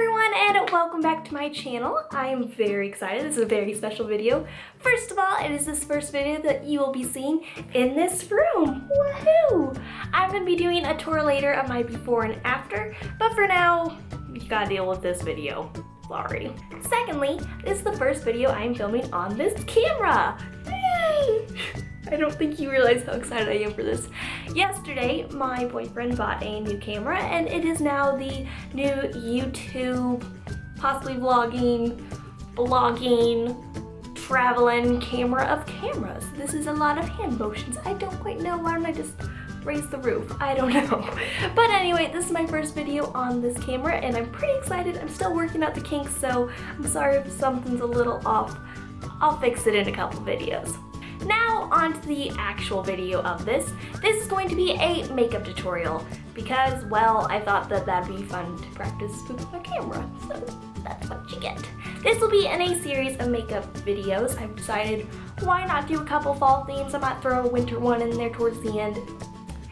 everyone, and welcome back to my channel. I am very excited. This is a very special video. First of all, it is this first video that you will be seeing in this room. Woohoo! I'm going to be doing a tour later of my before and after, but for now, you gotta deal with this video. Sorry. Secondly, this is the first video I am filming on this camera. Yay! I don't think you realize how excited I am for this. Yesterday, my boyfriend bought a new camera, and it is now the new YouTube, possibly vlogging, traveling camera of cameras. This is a lot of hand motions. I don't quite know. Why don't I just raise the roof? I don't know. But anyway, this is my first video on this camera, and I'm pretty excited. I'm still working out the kinks, so I'm sorry if something's a little off. I'll fix it in a couple videos. Now on to the actual video of this. This is going to be a makeup tutorial because, well, I thought that that'd be fun to practice with my camera, so that's what you get. This will be in a series of makeup videos. I've decided why not do a couple fall themes. I might throw a winter one in there towards the end.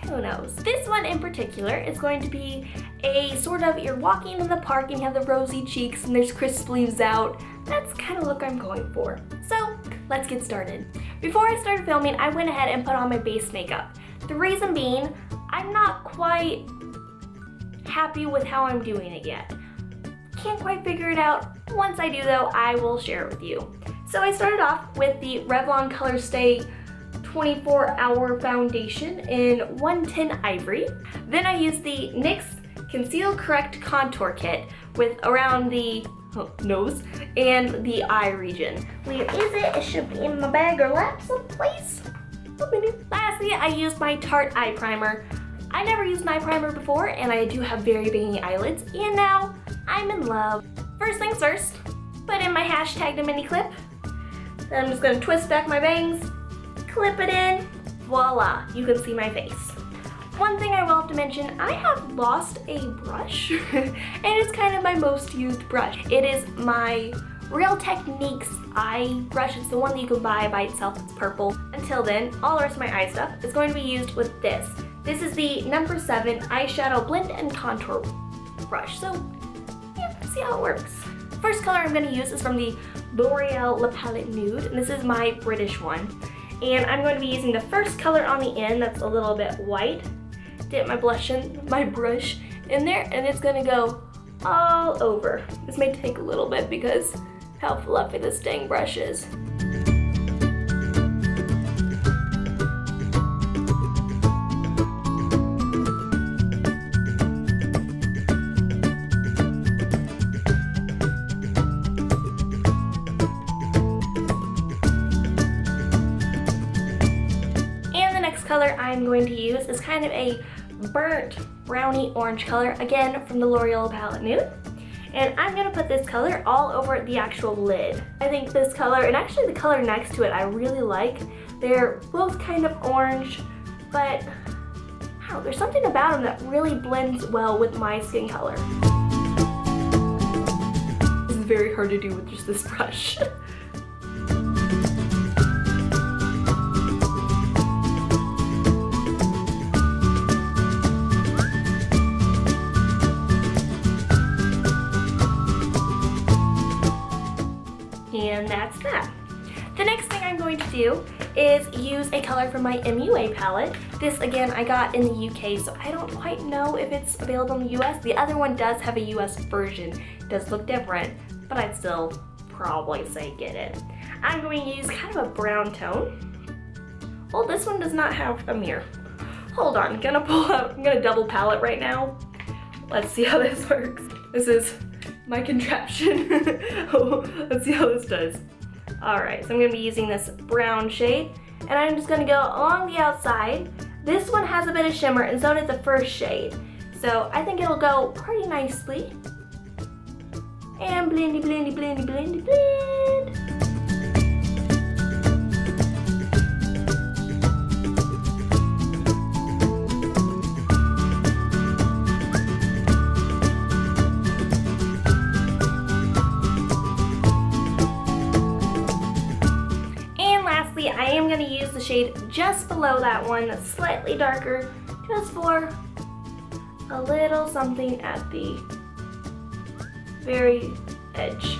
Who knows? This one in particular is going to be a sort of, you're walking in the park and you have the rosy cheeks and there's crisp leaves out. That's the kind of look I'm going for. So let's get started. Before I started filming, I went ahead and put on my base makeup. The reason being, I'm not quite happy with how I'm doing it yet. Can't quite figure it out. Once I do though, I will share it with you. So I started off with the Revlon Colorstay 24-hour foundation in 110 Ivory. Then I used the NYX Conceal Correct Contour Kit with around the nose and the eye region. Where is it? It should be in my bag or lap someplace. Lastly, I used my Tarte eye primer. I never used an eye primer before, and I do have very bangy eyelids, and now I'm in love. First things first, put in my hashtag to mini clip. Then I'm just gonna twist back my bangs, clip it in, voila, you can see my face. One thing I will have to mention, I have lost a brush, and it's kind of my most used brush. It is my Real Techniques eye brush. It's the one that you can buy by itself. It's purple. Until then, all the rest of my eye stuff is going to be used with this. This is the number 7 eyeshadow blend and contour brush. So, yeah, see how it works. First color I'm going to use is from the L'Oreal Palette Nude, and this is my British one. And I'm going to be using the first color on the end that's a little bit white. Dip my brush in there, and it's gonna go all over. This may take a little bit because how fluffy this dang brush is. And the next color I'm going to use is kind of a burnt brownie orange color, again from the L'Oreal Palette Nude. And I'm gonna put this color all over the actual lid. I think this color, and actually the color next to it, I really like. They're both kind of orange, but wow, there's something about them that really blends well with my skin color. This is very hard to do with just this brush. And that's that. The next thing I'm going to do is use a color from my MUA palette. This, again, I got in the UK, so I don't quite know if it's available in the US. The other one does have a US version. It does look different, but I'd still probably say get it. I'm going to use kind of a brown tone. Well, this one does not have a mirror. Hold on, I'm gonna double palette right now. Let's see how this works. This is my contraption. Let's see how this does. Alright, so I'm going to be using this brown shade, and I'm just going to go along the outside. This one has a bit of shimmer, and so did the first shade. So I think it'll go pretty nicely. And blendy, blendy, blendy, blendy, blend. I am going to use the shade just below that one that's slightly darker, just for a little something at the very edge.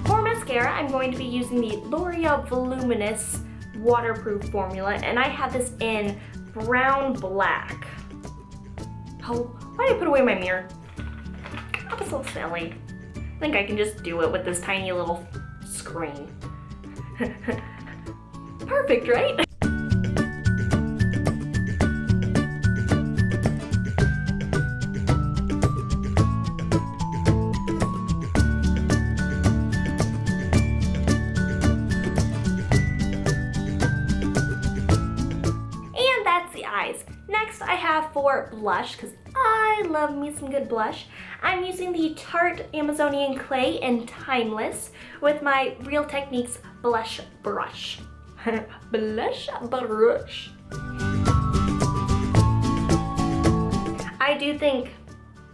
For mascara, I'm going to be using the L'Oreal Voluminous waterproof formula, and I have this in brown black. Oh, why did I put away my mirror? I'm so silly. I think I can just do it with this tiny little screen. Perfect, right? And that's the eyes. Next I have for blush, because I love me some good blush. I'm using the Tarte Amazonian Clay in Timeless with my Real Techniques blush brush. Blush brush. I do think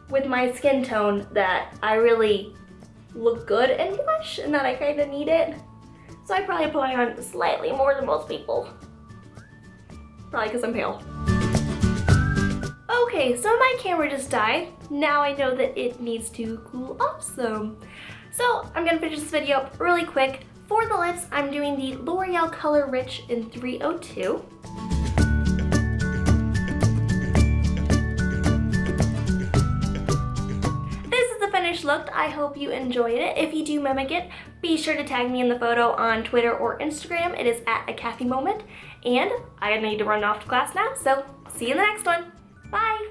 with my skin tone that I really look good in blush and that I kind of need it. So I probably apply on slightly more than most people. Probably because I'm pale. Okay, so my camera just died. Now I know that it needs to cool off some. So I'm gonna finish this video up really quick. For the lips, I'm doing the L'Oreal Color Riche in 302. This is the finished look. I hope you enjoyed it. If you do mimic it, be sure to tag me in the photo on Twitter or Instagram. It is at a Kathy moment. And I need to run off to class now, so see you in the next one. Bye.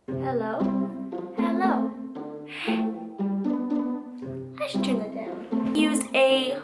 Hello? Hello? I should turn that down. Used a